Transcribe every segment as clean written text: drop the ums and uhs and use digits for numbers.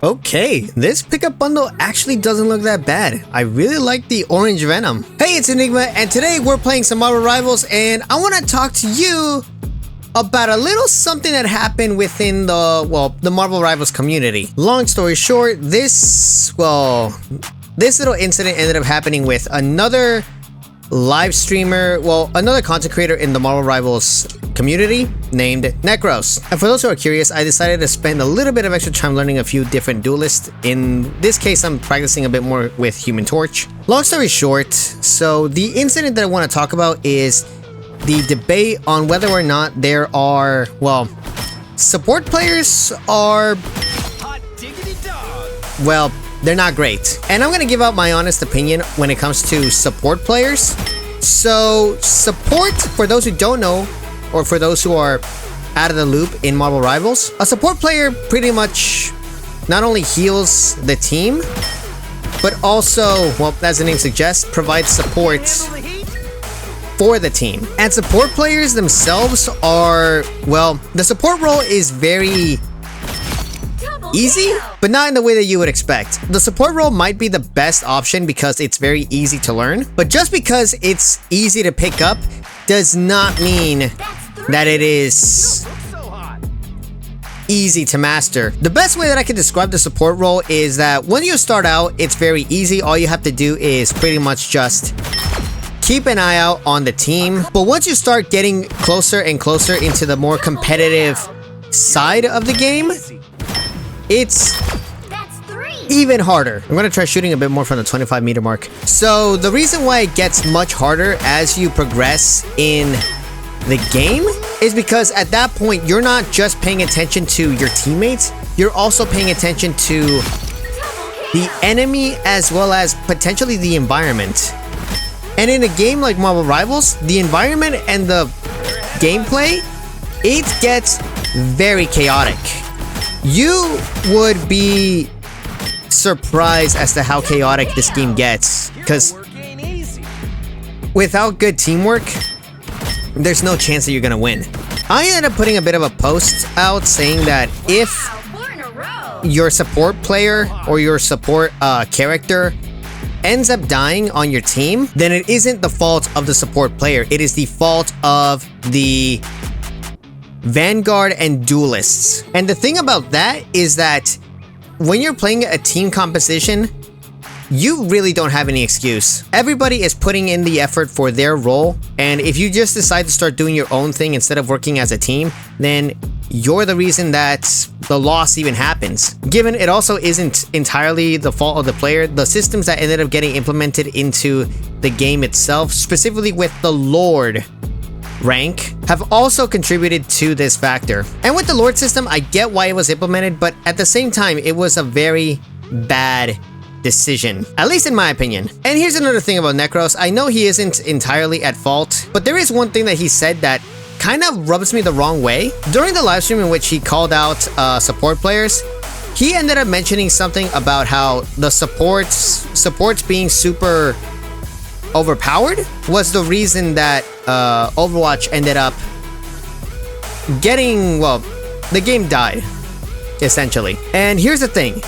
Okay, this pickup bundle actually doesn't look that bad. I really like the orange Venom. Hey, it's Enigma, and today we're playing some Marvel Rivals, and I want to talk to you about a little something that happened within the Marvel Rivals community. Long story short, this little incident ended up happening with another live streamer, another content creator in the Marvel Rivals community named Necros. And for those who are curious, I decided to spend a little bit of extra time learning a few different duelists. In this case, I'm practicing a bit more with Human Torch. Long story short, so the incident that I want to talk about is the debate on whether or not there are, support players are, they're not great. And I'm gonna give out my honest opinion when it comes to support players. So support, for those who don't know, or for those who are out of the loop in Marvel Rivals, a support player pretty much not only heals the team, but also, as the name suggests, provides support for the team. And support players themselves are, the support role is very easy, but not in the way that you would expect. The support role might be the best option because it's very easy to learn, but just because it's easy to pick up does not mean that it is easy to master. The best way that I can describe the support role is that when you start out, it's very easy. All you have to do is pretty much just keep an eye out on the team. But once you start getting closer and closer into the more competitive side of the game, it's even harder. I'm gonna try shooting a bit more from the 25-meter mark. So the reason why it gets much harder as you progress in the game is because at that point, you're not just paying attention to your teammates, you're also paying attention to the enemy as well as potentially the environment. And in a game like Marvel Rivals, the environment and the gameplay, it gets very chaotic. You would be surprised as to how chaotic this game gets, because without good teamwork, there's no chance that you're gonna win. I ended up putting a bit of a post out saying that if your support player or your support character ends up dying on your team, then it isn't the fault of the support player. It is the fault of the Vanguard and duelists. And the thing about that is that when you're playing a team composition, you really don't have any excuse. Everybody is putting in the effort for their role, and if you just decide to start doing your own thing instead of working as a team, then you're the reason that the loss even happens. Given it also isn't entirely the fault of the player, the systems that ended up getting implemented into the game itself, specifically with the Lord rank, have also contributed to this factor. And with the Lord system, I get why it was implemented, but at the same time, it was a very bad decision, at least in my opinion. And here's another thing about Necros. I know he isn't entirely at fault, but there is one thing that he said that kind of rubs me the wrong way. During the live stream in which he called out support players, he ended up mentioning something about how the supports being super overpowered was the reason that Overwatch ended up getting, the game died, essentially. And here's the thing.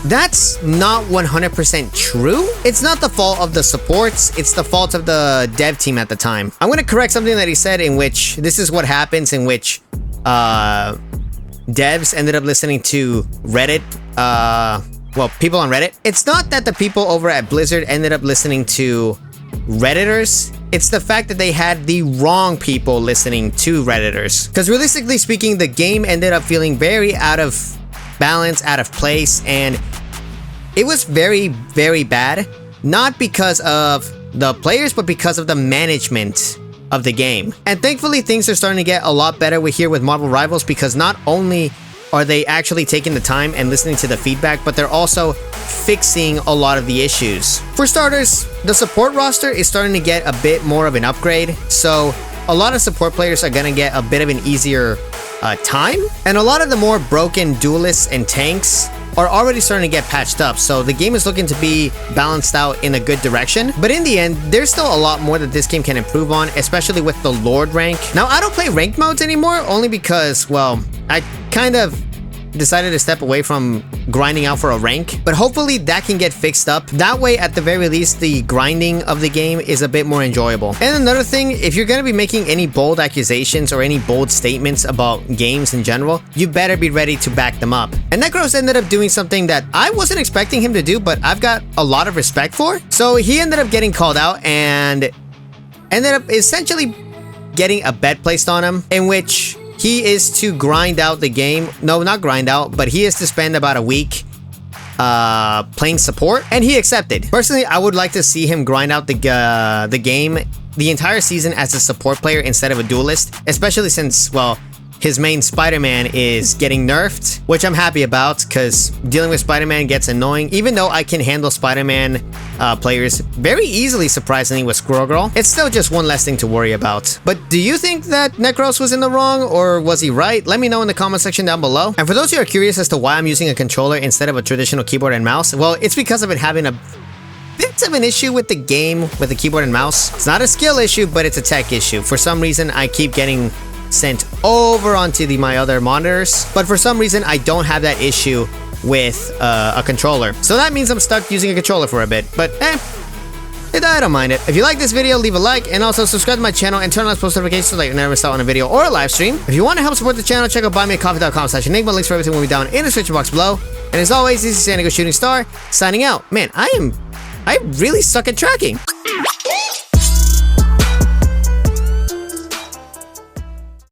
That's not 100% true. It's not the fault of the supports, it's the fault of the dev team at the time. I'm gonna correct something that he said, in which this is what happens, in which devs ended up listening to Reddit, people on Reddit. It's not that the people over at Blizzard ended up listening to Redditors, it's the fact that they had the wrong people listening to Redditors. Because realistically speaking, the game ended up feeling very out of balance, out of place, and it was very, very bad. Not because of the players, but because of the management of the game. And thankfully, things are starting to get a lot better with Marvel Rivals, because not only are they actually taking the time and listening to the feedback, but they're also fixing a lot of the issues. For starters, the support roster is starting to get a bit more of an upgrade, so a lot of support players are gonna get a bit of an easier time, and a lot of the more broken duelists and tanks are already starting to get patched up, so the game is looking to be balanced out in a good direction. But in the end, there's still a lot more that this game can improve on, especially with the Lord rank. Now, I don't play ranked modes anymore, only because, I kind of decided to step away from grinding out for a rank, but hopefully that can get fixed up. That way, at the very least, the grinding of the game is a bit more enjoyable. And another thing, if you're gonna be making any bold accusations or any bold statements about games in general, you better be ready to back them up. And NEFFEX ended up doing something that I wasn't expecting him to do, but I've got a lot of respect for. So he ended up getting called out and ended up essentially getting a bet placed on him, in which he is to grind out the game. No, not grind out, but he is to spend about a week playing support, and he accepted. Personally, I would like to see him grind out the game the entire season as a support player instead of a duelist, especially since, well, his main Spider-Man is getting nerfed, which I'm happy about, because dealing with Spider-Man gets annoying. Even though I can handle Spider-Man players very easily, surprisingly, with Squirrel Girl, it's still just one less thing to worry about. But do you think that NEFFEX was in the wrong, or was he right? Let me know in the comment section down below. And for those who are curious as to why I'm using a controller instead of a traditional keyboard and mouse, well, it's because I've been having a bit of an issue with the game with the keyboard and mouse. It's not a skill issue, but it's a tech issue. For some reason, I keep getting sent over onto my other monitors, but for some reason I don't have that issue with a controller, so that means I'm stuck using a controller for a bit. But I don't mind it. If you like this video, leave a like, and also subscribe to my channel and turn on post notifications so that you never miss out on a video or a live stream. If you want to help support the channel, check out buymeacoffee.com/Enygma. Links for everything will be down in the description box below. And as always, this is San Diego Shooting Star signing out. Man, I really suck at tracking.